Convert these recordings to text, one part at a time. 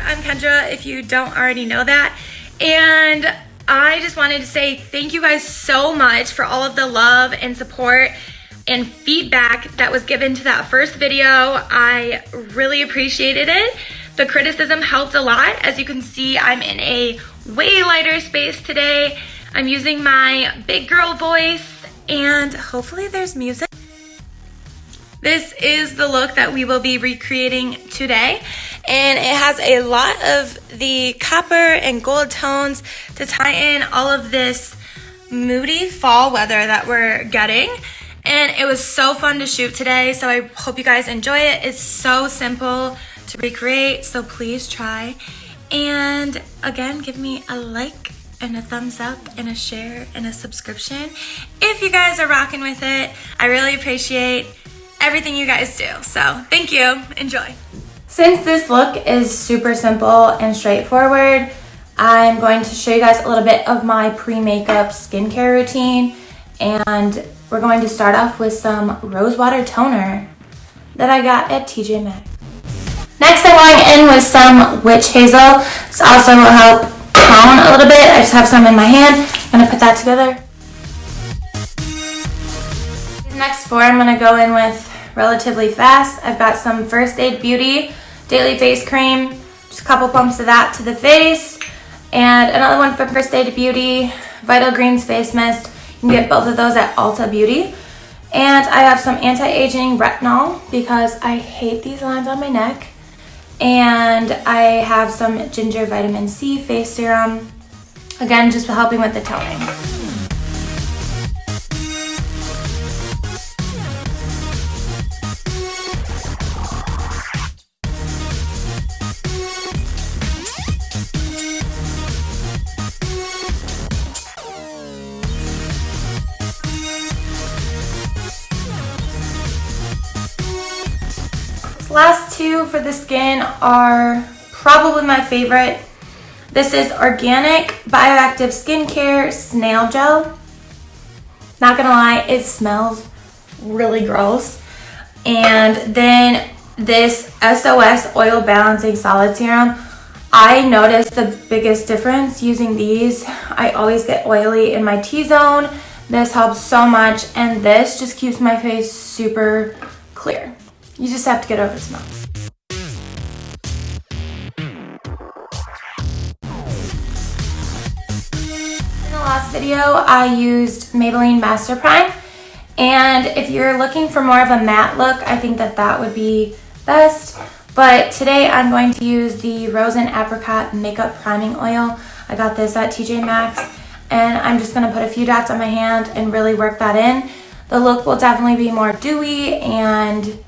I'm Kendra, if you don't already know that. And I just wanted to say thank you guys so much for all of the love and support and feedback that was given to that first video. I really appreciated it. The criticism helped a lot. As you can see, I'm in a way lighter space today. I'm using my big girl voice and hopefully there's music. This is the look that we will be recreating today, and it has a lot of the copper and gold tones to tie in all of this moody fall weather that we're getting. And it was so fun to shoot today, so I hope you guys enjoy it. It's so simple to recreate, so please try. And again, give me a like and a thumbs up and a share and a subscription if you guys are rocking with it. I really appreciate everything you guys do. So thank you. Enjoy. Since this look is super simple and straightforward, I'm going to show you guys a little bit of my pre-makeup skincare routine, and we're going to start off with some rose water toner that I got at TJ Maxx. Next, I'm going in with some witch hazel. This also will help tone a little bit. I just have some in my hand. I'm gonna put that together. Next four I'm gonna go in with relatively fast. I've got some First Aid Beauty Daily Face Cream, just a couple pumps of that to the face, and another one from First Aid Beauty, Vital Greens Face Mist. You can get both of those at Ulta Beauty. And I have some anti-aging retinol because I hate these lines on my neck. And I have some ginger vitamin C face serum, again just helping with the toning. Last two for the skin are probably my favorite. This is Organic Bioactive Skincare Snail Gel. Not gonna lie, it smells really gross. And then this SOS Oil Balancing Solid Serum. I noticed the biggest difference using these. I always get oily in my T-zone. This helps so much, and this just keeps my face super clear. You just have to get over the smell. In the last video, I used Maybelline Master Prime. And if you're looking for more of a matte look, I think that would be best. But today I'm going to use the Rose and Apricot Makeup Priming Oil. I got this at TJ Maxx. And I'm just gonna put a few dots on my hand and really work that in. The look will definitely be more dewy and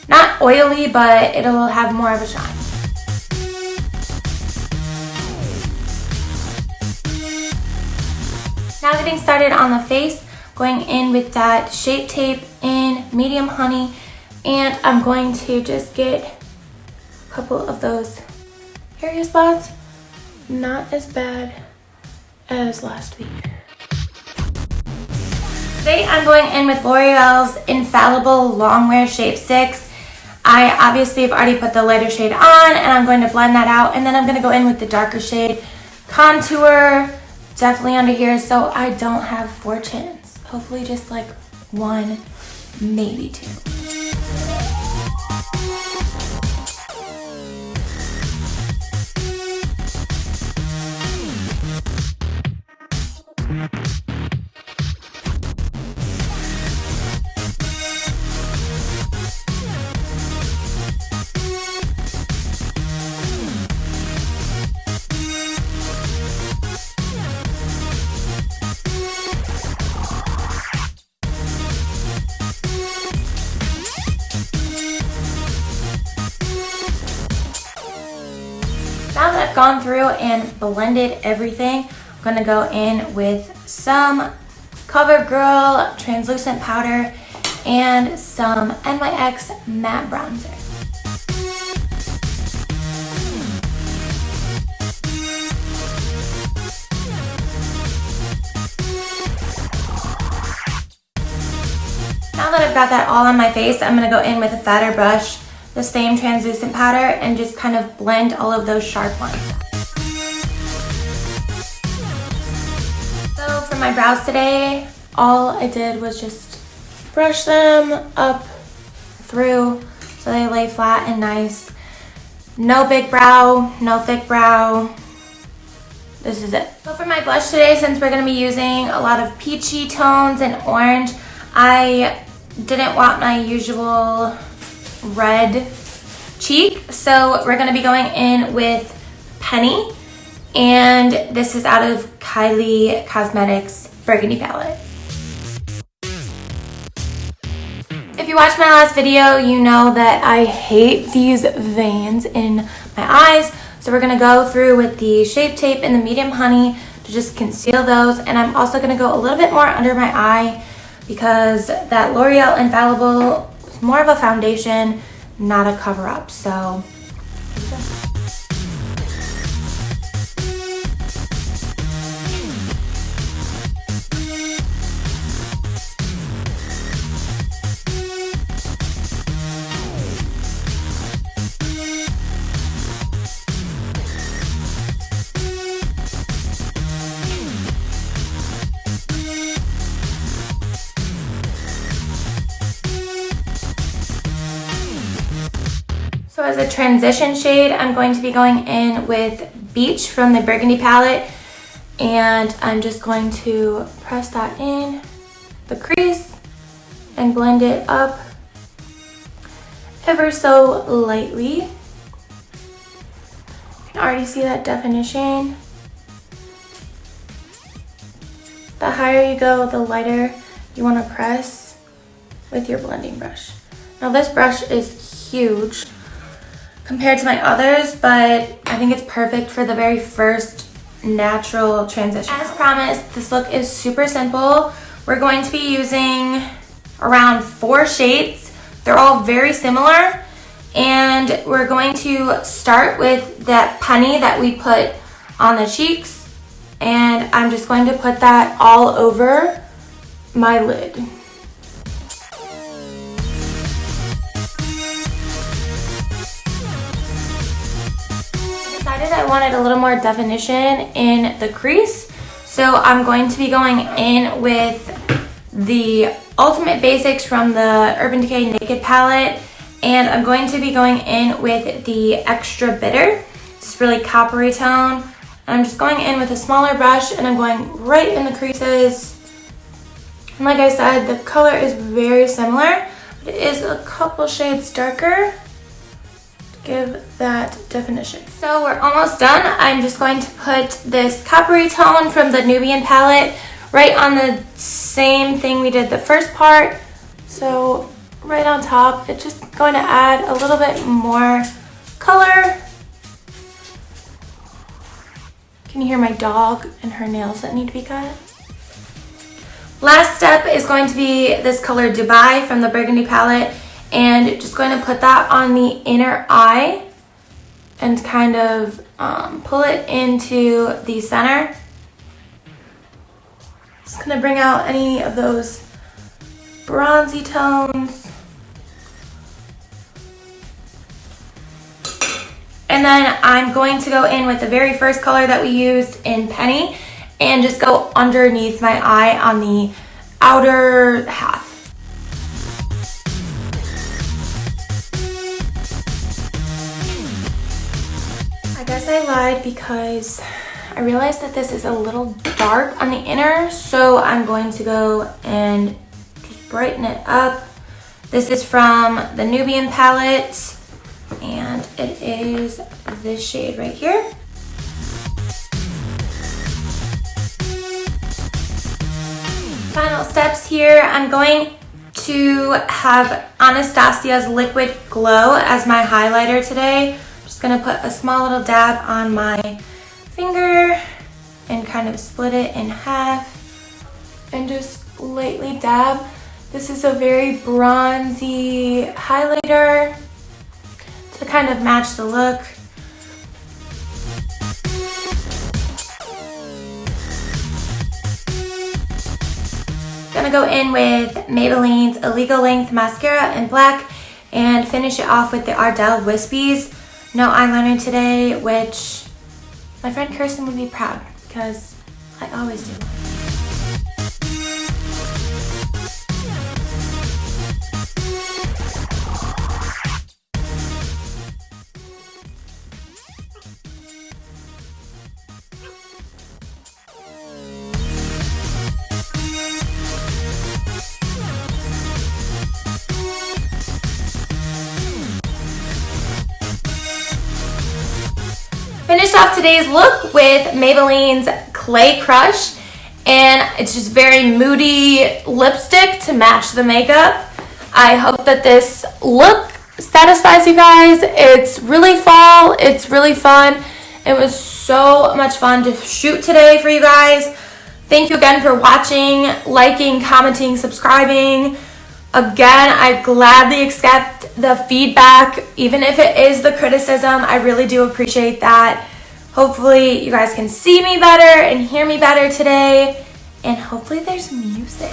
not oily, but it'll have more of a shine. Now getting started on the face, going in with that Shape Tape in Medium Honey, and I'm going to just get a couple of those area spots. Not as bad as last week. Today I'm going in with L'Oreal's Infallible Longwear Shape 6. I obviously have already put the lighter shade on, and I'm going to blend that out, and then I'm going to go in with the darker shade. Contour, definitely under here, so I don't have 4 chins. Hopefully just like 1, maybe 2. Now that I've gone through and blended everything, I'm going to go in with some Covergirl translucent powder and some NYX matte bronzer. Now that I've got that all on my face, I'm going to go in with a fatter brush the same translucent powder and just kind of blend all of those sharp lines. So for my brows today, all I did was just brush them up through so they lay flat and nice. No big brow, no thick brow. This is it. So for my blush today, since we're gonna be using a lot of peachy tones and orange, I didn't want my usual red cheek. So we're gonna be going in with Penny, and this is out of Kylie Cosmetics Burgundy palette. If you watched my last video, you know that I hate these veins in my eyes. So we're gonna go through with the Shape Tape and the Medium Honey to just conceal those. And I'm also gonna go a little bit more under my eye because that L'Oreal Infallible is more of a foundation, not a cover up. So as a transition shade, I'm going to be going in with Beach from the Burgundy palette, and I'm just going to press that in the crease and blend it up ever so lightly. You can already see that definition. The higher you go, the lighter you want to press with your blending brush. Now this brush is huge compared to my others, but I think it's perfect for the very first natural transition. As promised, this look is super simple. We're going to be using around 4 shades. They're all very similar, and we're going to start with that Penny that we put on the cheeks, and I'm just going to put that all over my lid. I wanted a little more definition in the crease, so I'm going to be going in with the Ultimate Basics from the Urban Decay Naked palette, and I'm going to be going in with the Extra Bitter. It's really coppery tone, and I'm just going in with a smaller brush, and I'm going right in the creases. And like I said, the color is very similar, but it is a couple shades darker. Give that definition. So we're almost done. I'm just going to put this coppery tone from the Nubian palette right on the same thing we did the first part. So right on top, it's just going to add a little bit more color. Can you hear my dog and her nails that need to be cut? Last step is going to be this color Dubai from the Burgundy palette. And just going to put that on the inner eye and kind of pull it into the center. Just going to bring out any of those bronzy tones. And then I'm going to go in with the very first color that we used in Penny and just go underneath my eye on the outer half. I guess I lied because I realized that this is a little dark on the inner, so I'm going to go and just brighten it up. This is from the Nubian palette, and it is this shade right here. Final steps here, I'm going to have Anastasia's Liquid Glow as my highlighter today. Just gonna put a small little dab on my finger and kind of split it in half and just lightly dab. This is a very bronzy highlighter to kind of match the look. Gonna go in with Maybelline's Illegal Length Mascara in black and finish it off with the Ardell Wispies No Eyeliner today, which my friend Kirsten would be proud because I always do. Finished off today's look with Maybelline's Clay Crush, and it's just very moody lipstick to match the makeup. I hope that this look satisfies you guys. It's really fall, it's really fun. It was so much fun to shoot today for you guys. Thank you again for watching, liking, commenting, subscribing. Again, I gladly accept the feedback, even if it is the criticism. I really do appreciate that. Hopefully you guys can see me better and hear me better today, and hopefully there's music.